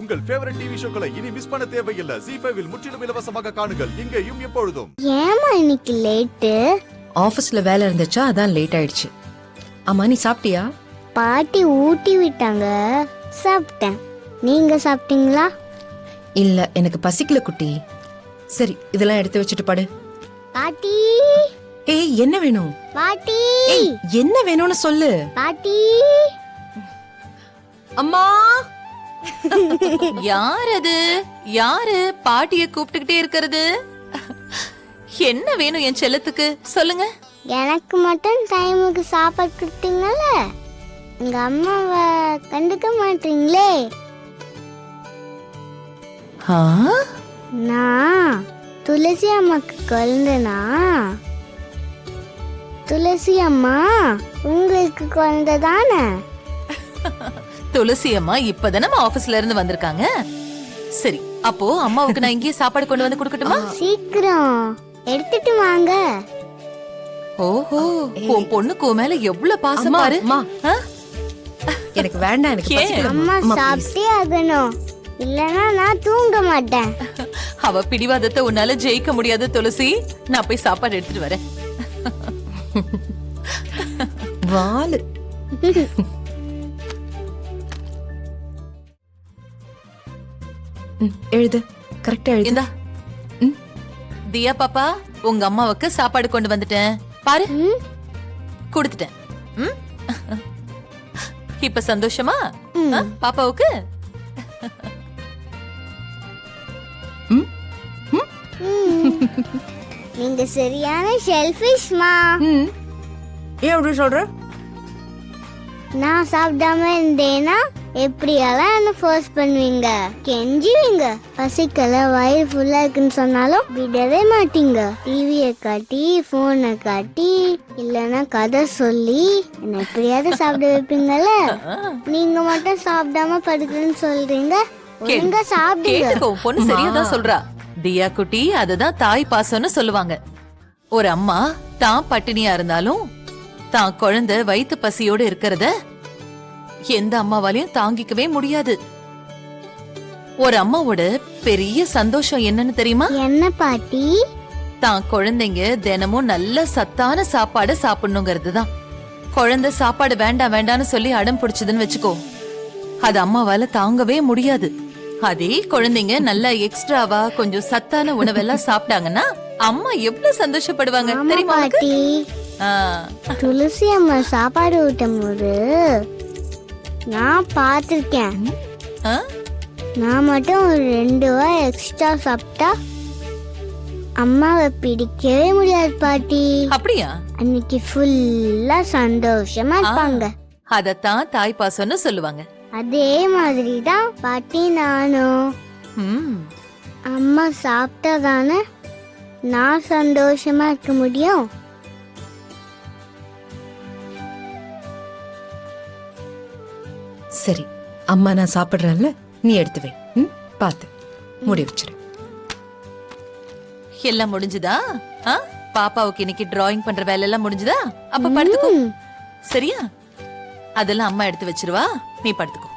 உங்கள் favourite TV ஷோக்களை இனி miss பண்ண தேவையில்லை. ஜீ5 இல் முற்றிலும் இலவசமாக காணுங்கள், இங்கேயும் எப்பொழுதும். ஏமா இன்னைக்கு லேட்டு? ஆபீஸ்ல வேலை இருந்துச்சா, அதான் லேட் ஆயிடுச்சு. அம்மா நீ சாப்பிட்டியா? பாட்டி ஊட்டி விட்டாங்க, சாப்பிட்டேன். நீங்க சாப்பிட்டீங்களா? இல்ல, எனக்கு பசிக்கல குட்டி. சரி, இதெல்லாம் எடுத்து வச்சுட்டு படு. பாட்டி ஏய், என்ன வேணும்? பாட்டி ஏய், என்ன வேணும்னு சொல்லு. பாட்டி அம்மா. யார் அது? யாரு பாட்டிய கூப்பிட்டுக்கிட்டே இருக்கிறது? என்ன வேணும் என் செல்லத்துக்கு? சொல்லுங்க. எனக்கு மட்டும் டைமுக்கு சாப்பாடு கொடுத்தீங்கல்ல, எங்க அம்மாவை கண்டுக்க மாட்டீங்களே. ஆ? நான் துளசி அம்மாக்கு குழந்தைனா, துளசி அம்மா உங்களுக்கு குழந்தை தானே? துளசி அம்மா இப்பதானே நம்ம ஆபீஸ்ல இருந்து வந்திருக்காங்க. சரி, அப்போ அம்மாவுக்கு நான் இங்கேயே சாப்பாடு கொண்டு வந்து கொடுக்கட்டுமா? சீக்கிரம் எடுத்துட்டு வாங்க. ஓஹோ, உன் பொண்ணுக்கு உன் மேல எவ்வளவு பாசம் அம்மா, பாரு. அம்மா. ஆ? எனக்கு வேண்டாம், எனக்கு ஏன்? பசிக்கல. அம்மா அம்மா, please. சாப்பிட்டே ஆகணும், இல்லனா நான் தூங்க மாட்டேன். அவ பிடிவாதத்தை உன்னால ஜெயிக்க முடியாது துளசி. நான் போய் சாப்பாடு எடுத்துட்டு வரேன். வாலு. எழுது, கரெக்டா எழுது. இந்தா. தியா பாப்பா, உங்க அம்மாவுக்கு சாப்பாடு கொண்டு வந்துட்டேன் பாரு. ம்? கொடுத்துட்டேன். ம்? இப்ப சந்தோஷமா ஆ, பாப்பாவுக்கு? ம். நீங்க சரியான ஷெல்ஃபிஷ்மா. ம். ஏன் அப்படி சொல்ற? நான் சாப்பிடாம இருந்தேனா எப்படியெல்லாம் என்ன ஃபோர்ஸ் பண்ணுவீங்க, கெஞ்சுவீங்க. பசிக்கல, வயிறு ஃபுல்லா இருக்குன்னு சொன்னாலும் விடவே மாட்டீங்க. டிவியை காட்டி, போனை காட்டி, இல்லைன்னா கதை சொல்லி என்ன எப்படியாவது சாப்பிட வைப்பீங்கல்ல. நீங்க மட்டும் சாப்பிடாம படுக்கிறேன்னு சொல்றீங்க. ஒழுங்கா சாப்பிடுங்க. கேட்டுக்கோ, உன் பொண்ணு சரியாதான் சொல்றா. தியா குட்டி, அதுதான் தாய் பாசம்னு சொல்லுவாங்க. ஒரு அம்மா தான் பட்டினியா இருந்தாலும் தான் குழந்தை வயித்து பசியோடு இருக்கிறத எந்த அம்மாவாலையும் தாங்கிக்கவே முடியாது. ஒரு அம்மாவோட பெரிய சந்தோஷம் என்னன்னு தெரியுமா? என்ன பாட்டி? தான் குழந்தைங்க தினமும் நல்ல சத்தான சாப்பாடு சாப்பிடணுங்கிறது தான். குழந்தை சாப்பாடு வேண்டாம் வேண்டாம்னு சொல்லி அடம் பிடிச்சதுன்னு வச்சுக்கோ, அது அம்மாவால தாங்கவே முடியாது. அதே குழந்தைங்க நல்லா எக்ஸ்ட்ராவா கொஞ்சம் சத்தான உணவெல்லாம் சாப்பிட்டாங்கன்னா அம்மா எவ்வளவு சந்தோஷப்படுவாங்க ஆமா தெரியுமா உனக்கு? பாட்டி. ஆ. துளசி அம்மா சாப்பாடு ஊட்டும் போது நான் பார்த்திருக்கேன். ஆ? நான் மட்டும் ஒரு 2 வாய் எக்ஸ்ட்ரா சாப்பிட்டா அம்மாவை பிடிக்கவே முடியாது பாட்டி. அப்படியா? அன்னைக்கு ஃபுல்லா சந்தோஷமா இருப்பாங்க. அதத்தான் தாய் பாசம்னு சொல்லுவாங்க. அதே மாதிரி தான் பாட்டி நானும். ம். அம்மா சாப்பிட்டாதானே நான் சந்தோஷமா இருக்க முடியும். சரி, அம்மா நான் சாப்பிடுறேன்ல, நீ எடுத்து வை. ம், பாத்து மூடி வச்சிரு. எல்லாம் முடிஞ்சுதா? ஆ? பாப்பாவுக்கு இன்னைக்கு டிராயிங் பண்ற வேலை எல்லாம் முடிஞ்சுதா? அப்ப படுத்துக்கோ. சரியா? அதெல்லாம் அம்மா எடுத்து வச்சிருவா, நீ படுத்துக்கோ.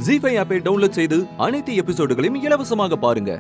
ஜீ5 ஆப்பை டவுன்லோட் செய்து அனைத்து எபிசோடுகளையும் இலவசமாக பாருங்க.